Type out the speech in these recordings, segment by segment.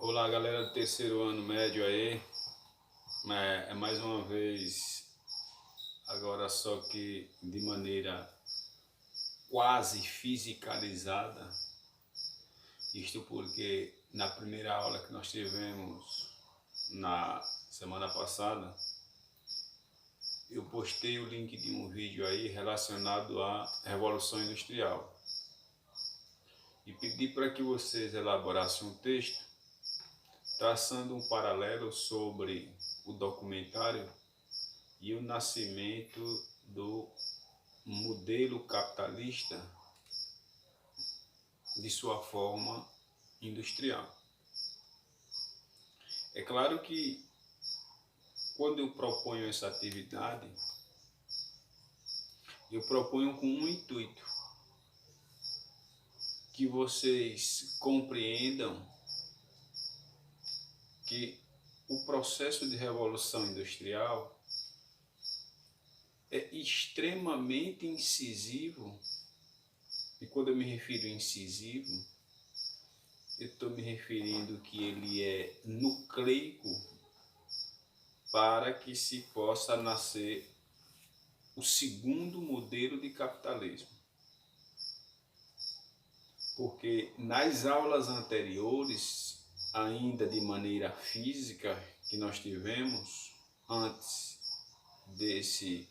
Olá, galera do terceiro ano médio aí. É mais uma vez, agora só que de maneira quase fisicalizada. Isto porque na primeira aula que nós tivemos na semana passada, eu postei o link de um vídeo aí relacionado à Revolução Industrial. E pedi para que vocês elaborassem um texto traçando um paralelo sobre o documentário e o nascimento do modelo capitalista de sua forma industrial. É claro que quando eu proponho essa atividade, eu proponho com um intuito: que vocês compreendam que o processo de revolução industrial é extremamente incisivo. E quando eu me refiro a incisivo, eu estou me referindo que ele é nucleico para que se possa nascer o segundo modelo de capitalismo. Porque nas aulas anteriores, ainda de maneira física, que nós tivemos antes desse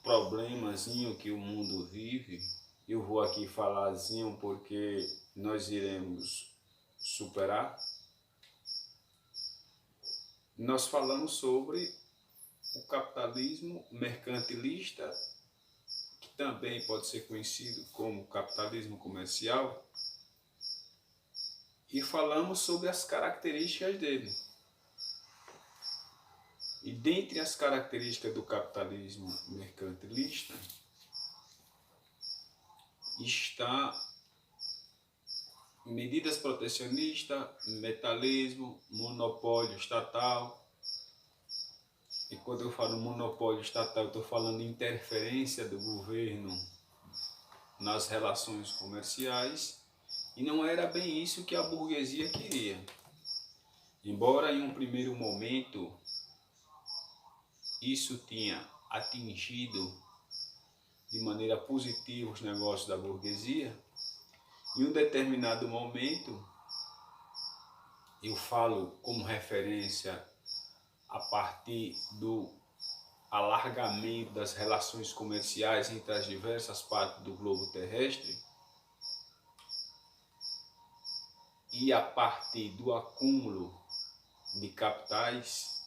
problemazinho que o mundo vive, eu vou aqui falarzinho porque nós iremos superar. Nós falamos sobre o capitalismo mercantilista, que também pode ser conhecido como capitalismo comercial, e falamos sobre as características dele. E dentre as características do capitalismo mercantilista está medidas protecionistas, metalismo, monopólio estatal. E quando eu falo monopólio estatal, eu estou falando interferência do governo nas relações comerciais. E não era bem isso que a burguesia queria. Embora em um primeiro momento isso tinha atingido de maneira positiva os negócios da burguesia, em um determinado momento, eu falo como referência a partir do alargamento das relações comerciais entre as diversas partes do globo terrestre e a partir do acúmulo de capitais.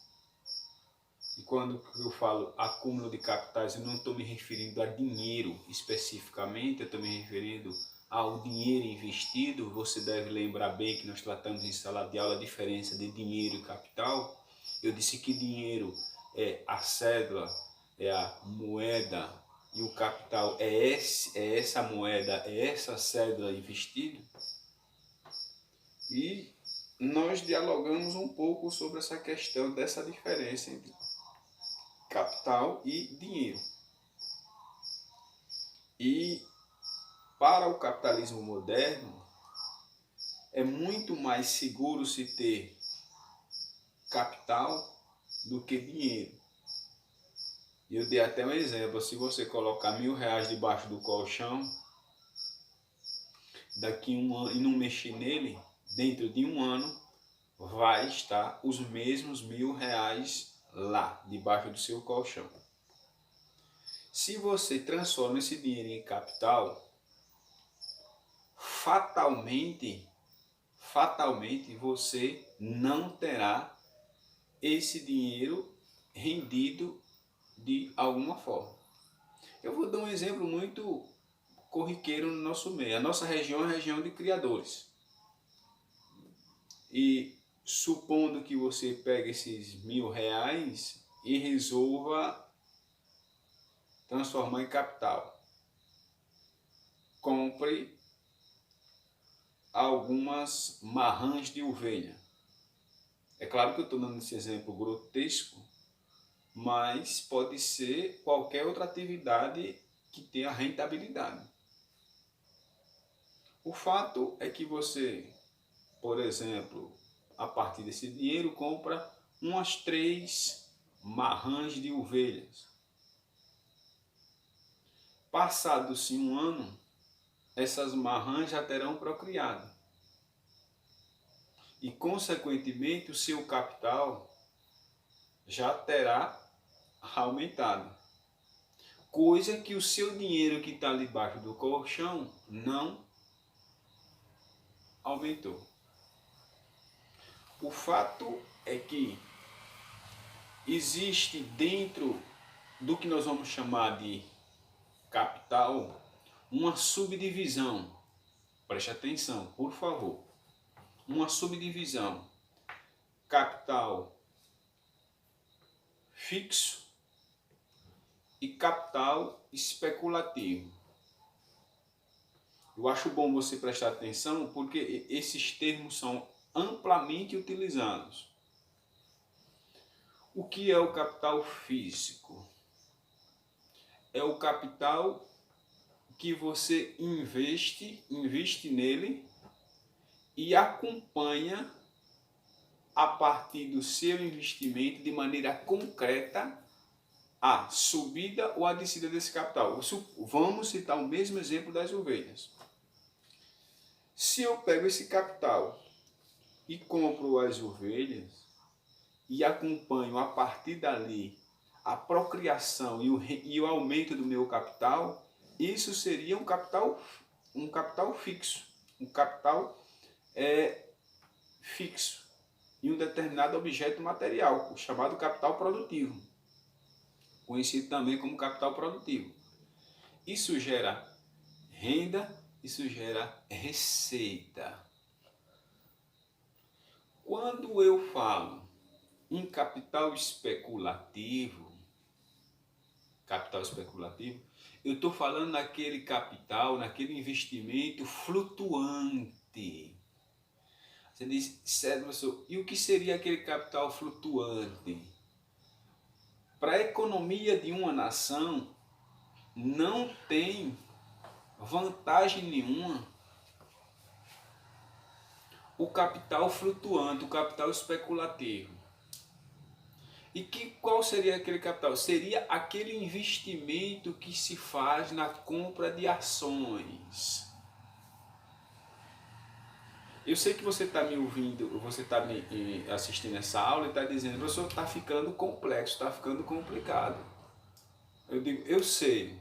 E quando eu falo acúmulo de capitais, eu não estou me referindo a dinheiro especificamente, eu estou me referindo ao dinheiro investido. Você deve lembrar bem que nós tratamos em sala de aula a diferença de dinheiro e capital. Eu disse que dinheiro é a cédula, é a moeda, e o capital é essa moeda, é essa cédula investida. E nós dialogamos um pouco sobre essa questão dessa diferença entre capital e dinheiro. E para o capitalismo moderno, é muito mais seguro se ter capital do que dinheiro. Eu dei até um exemplo: se você colocar R$1.000 debaixo do colchão, daqui um ano, e não mexer nele, dentro de um ano, vai estar os mesmos R$1.000 lá, debaixo do seu colchão. Se você transforma esse dinheiro em capital, fatalmente você não terá esse dinheiro rendido de alguma forma. Eu vou dar um exemplo muito corriqueiro no nosso meio. A nossa região é a região de criadores. E supondo que você pegue esses R$1.000 e resolva transformar em capital, compre algumas marrãs de ovelha. É claro que eu estou dando esse exemplo grotesco, mas pode ser qualquer outra atividade que tenha rentabilidade. O fato é que você por exemplo, a partir desse dinheiro, compra umas 3 marrãs de ovelhas. Passado-se um ano, essas marrãs já terão procriado. E, consequentemente, o seu capital já terá aumentado. Coisa que o seu dinheiro que está debaixo do colchão não aumentou. O fato é que existe dentro do que nós vamos chamar de capital uma subdivisão. Preste atenção, por favor. Uma subdivisão. Capital fixo e capital especulativo. Eu acho bom você prestar atenção porque esses termos são amplamente utilizados. O que é o capital físico? É o capital que você investe nele e acompanha a partir do seu investimento de maneira concreta a subida ou a descida desse capital. Vamos citar o mesmo exemplo das ovelhas. Se eu pego esse capital e compro as ovelhas e acompanho a partir dali a procriação e o aumento do meu capital, isso seria um capital fixo, um capital fixo em um determinado objeto material, o chamado capital produtivo, conhecido também como capital produtivo. Isso gera renda, isso gera receita. Quando eu falo em capital especulativo, eu estou falando naquele capital, naquele investimento flutuante. Você diz, certo, professor, e o que seria aquele capital flutuante? Para a economia de uma nação, não tem vantagem nenhuma o capital flutuante, o capital especulativo. E qual seria aquele capital? Seria aquele investimento que se faz na compra de ações. Eu sei que você está me ouvindo, você está me assistindo essa aula e está dizendo, professor, está ficando complexo, está ficando complicado. Eu digo, eu sei,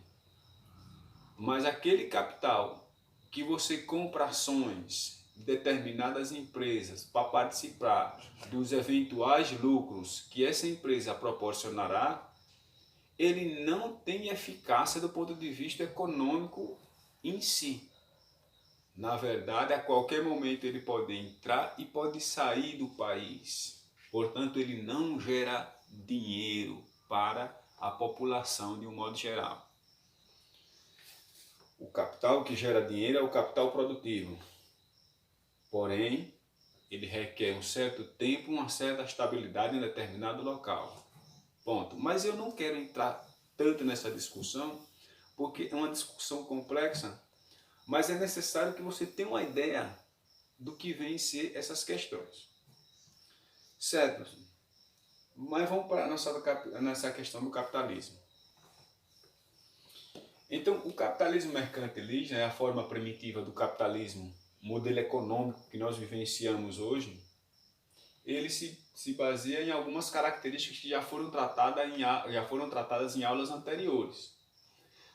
mas aquele capital que você compra ações de determinadas empresas para participar dos eventuais lucros que essa empresa proporcionará, ele não tem eficácia do ponto de vista econômico em si. Na verdade, a qualquer momento ele pode entrar e pode sair do país. Portanto, ele não gera dinheiro para a população de um modo geral. O capital que gera dinheiro é o capital produtivo. Porém, ele requer um certo tempo, uma certa estabilidade em determinado local. Ponto. Mas eu não quero entrar tanto nessa discussão, porque é uma discussão complexa, mas é necessário que você tenha uma ideia do que vem ser essas questões. Certo? Mas vamos para nessa questão do capitalismo. Então, o capitalismo mercantilista é a forma primitiva do capitalismo, modelo econômico que nós vivenciamos hoje. Ele se baseia em algumas características que já foram tratadas em aulas anteriores.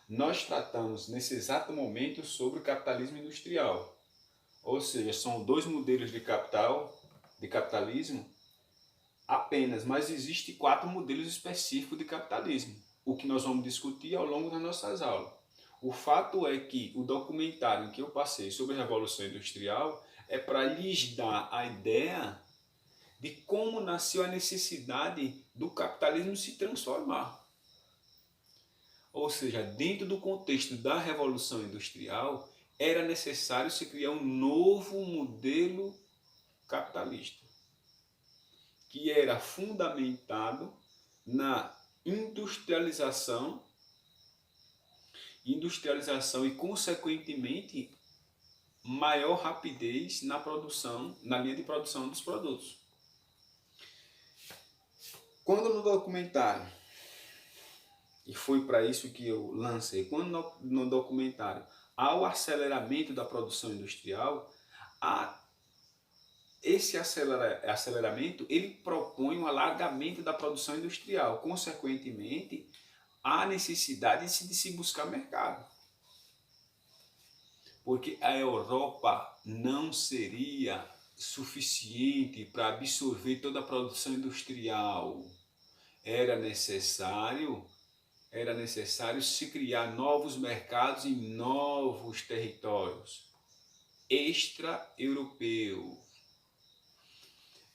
Nós tratamos nesse exato momento sobre o capitalismo industrial, ou seja, são 2 modelos de capitalismo apenas, mas existem 4 modelos específicos de capitalismo, o que nós vamos discutir ao longo das nossas aulas. O fato é que o documentário que eu passei sobre a Revolução Industrial é para lhes dar a ideia de como nasceu a necessidade do capitalismo se transformar. Ou seja, dentro do contexto da Revolução Industrial, era necessário se criar um novo modelo capitalista, que era fundamentado na industrialização e, consequentemente, maior rapidez na produção, na linha de produção dos produtos. Quando no documentário, e foi para isso que eu lancei, quando no documentário há o aceleramento da produção industrial, esse aceleramento ele propõe um alargamento da produção industrial. Consequentemente, há necessidade de se buscar mercado. Porque a Europa não seria suficiente para absorver toda a produção industrial. Era necessário se criar novos mercados em novos territórios extra-europeus.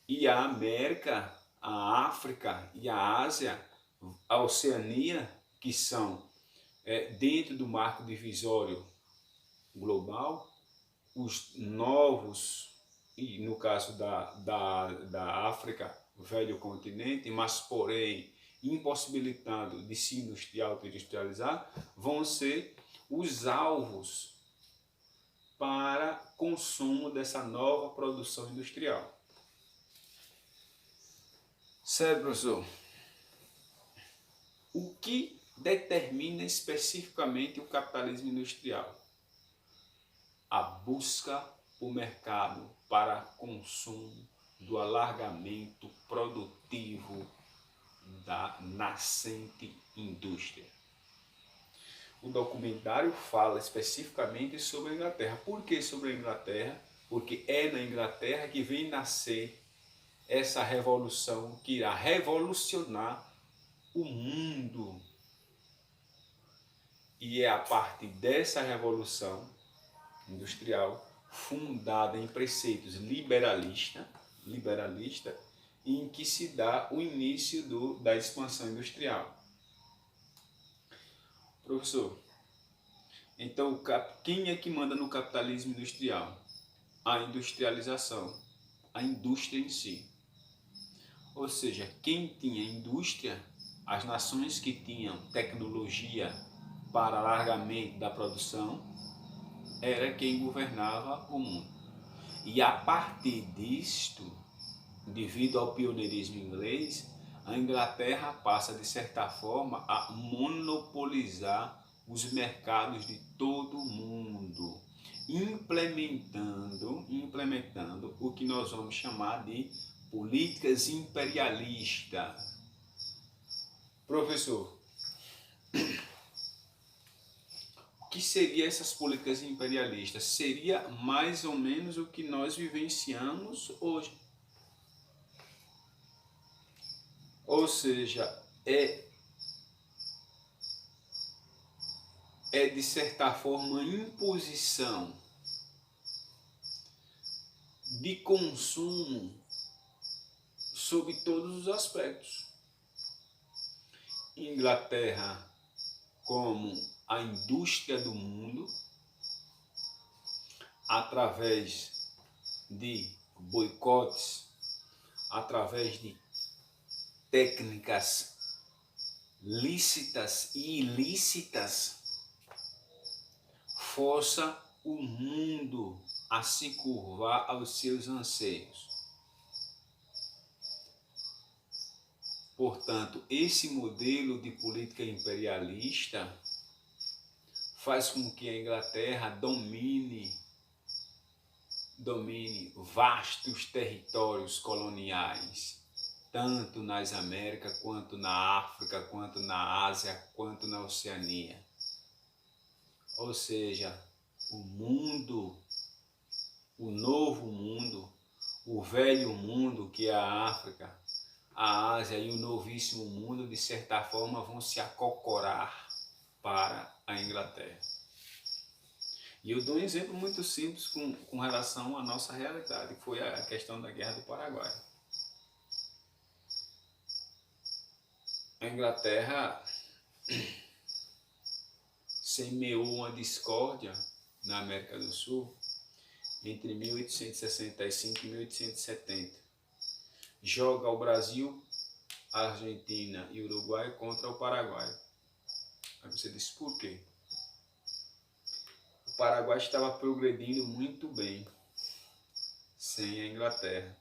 E a América, a África e a Ásia, a Oceania, que são dentro do marco divisório global, os novos, e no caso da África, o velho continente, mas porém impossibilitado de se autoindustrializar, vão ser os alvos para consumo dessa nova produção industrial. Certo, professor? O que determina especificamente o capitalismo industrial? A busca por mercado para consumo do alargamento produtivo da nascente indústria. O documentário fala especificamente sobre a Inglaterra. Por que sobre a Inglaterra? Porque é na Inglaterra que vem nascer essa revolução que irá revolucionar o mundo. E é a partir dessa revolução industrial, fundada em preceitos liberalista, em que se dá o início da expansão industrial. Professor, então quem é que manda no capitalismo industrial? A industrialização, a indústria em si. Ou seja, quem tinha indústria, as nações que tinham tecnologia para alargamento da produção, era quem governava o mundo. E a partir disto, devido ao pioneirismo inglês, a Inglaterra passa, de certa forma, a monopolizar os mercados de todo o mundo, implementando o que nós vamos chamar de políticas imperialistas. Professor, o que seriam essas políticas imperialistas? Seria mais ou menos o que nós vivenciamos hoje. Ou seja, é de certa forma imposição de consumo sob todos os aspectos. Inglaterra como a indústria do mundo, através de boicotes, através de técnicas lícitas e ilícitas, força o mundo a se curvar aos seus anseios. Portanto, esse modelo de política imperialista faz com que a Inglaterra domine vastos territórios coloniais, tanto nas Américas, quanto na África, quanto na Ásia, quanto na Oceania. Ou seja, o mundo, o novo mundo, o velho mundo que é a África, a Ásia e o novíssimo mundo, de certa forma, vão se acocorar para a Inglaterra. E eu dou um exemplo muito simples com relação à nossa realidade, que foi a questão da Guerra do Paraguai. A Inglaterra semeou uma discórdia na América do Sul entre 1865 e 1870. Joga o Brasil, a Argentina e o Uruguai contra o Paraguai. Aí você diz, por quê? o Paraguai estava progredindo muito bem sem a Inglaterra.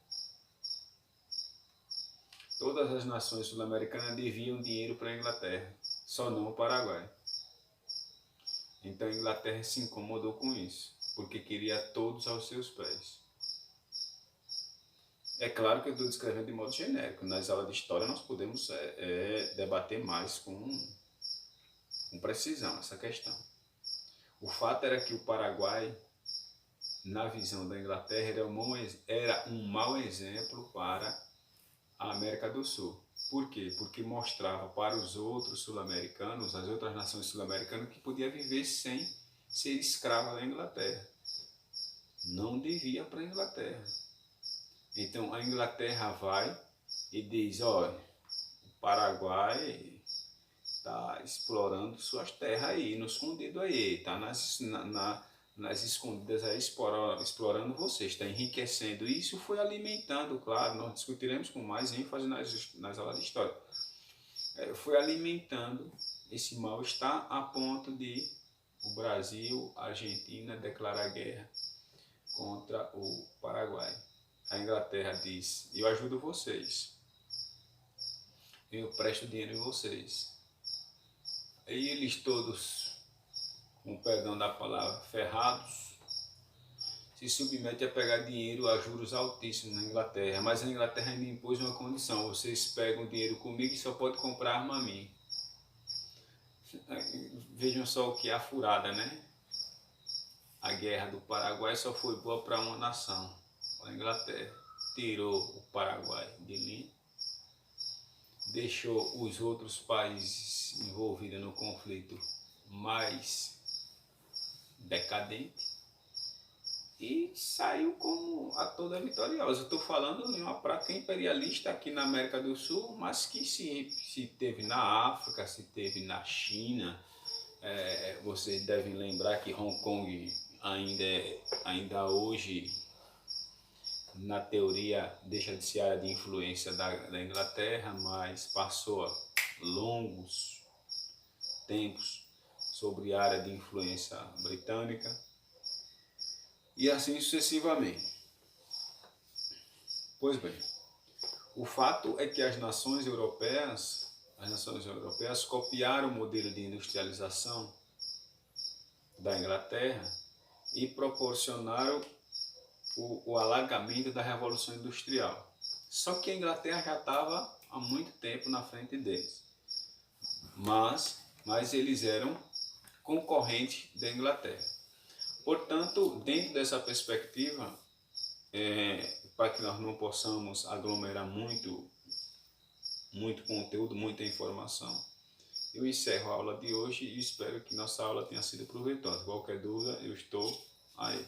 Todas as nações sul-americanas deviam dinheiro para a Inglaterra, só não o Paraguai. Então a Inglaterra se incomodou com isso, porque queria todos aos seus pés. É claro que eu estou descrevendo de modo genérico. Nas aulas de história nós podemos debater mais com precisão essa questão. O fato era que o Paraguai, na visão da Inglaterra, era um mau exemplo para a América do Sul. Por quê? Porque mostrava para os outros sul-americanos, as outras nações sul-americanas, que podia viver sem ser escrava da Inglaterra. Não devia para a Inglaterra. Então a Inglaterra vai e diz, olha, o Paraguai está explorando suas terras aí, no escondido aí, está nas escondidas aí explorando vocês, está enriquecendo. E isso foi alimentando, claro, nós discutiremos com mais ênfase nas aulas de história. Foi alimentando esse mal-estar a ponto de o Brasil, a Argentina declarar guerra contra o Paraguai. A Inglaterra diz, eu ajudo vocês, eu presto dinheiro em vocês. E eles todos, com o perdão da palavra, ferrados, se submetem a pegar dinheiro a juros altíssimos na Inglaterra. Mas a Inglaterra ainda impôs uma condição, vocês pegam dinheiro comigo e só pode comprar arma a mim. Vejam só o que é a furada, né? A guerra do Paraguai só foi boa para uma nação, a Inglaterra. Tirou o Paraguai de linha, deixou os outros países envolvidos no conflito mais decadente e saiu como a toda vitoriosa. Estou falando de uma prática imperialista aqui na América do Sul, mas que se teve na África, se teve na China. Vocês devem lembrar que Hong Kong ainda hoje, na teoria, deixa de ser área de influência da Inglaterra, mas passou longos tempos sobre a área de influência britânica, e assim sucessivamente. Pois bem, o fato é que as nações europeias copiaram o modelo de industrialização da Inglaterra e proporcionaram o alargamento da Revolução Industrial. Só que a Inglaterra já estava há muito tempo na frente deles. Mas eles eram concorrentes da Inglaterra. Portanto, dentro dessa perspectiva, para que nós não possamos aglomerar muito conteúdo, muita informação, eu encerro a aula de hoje e espero que nossa aula tenha sido proveitosa. Qualquer dúvida, eu estou aí.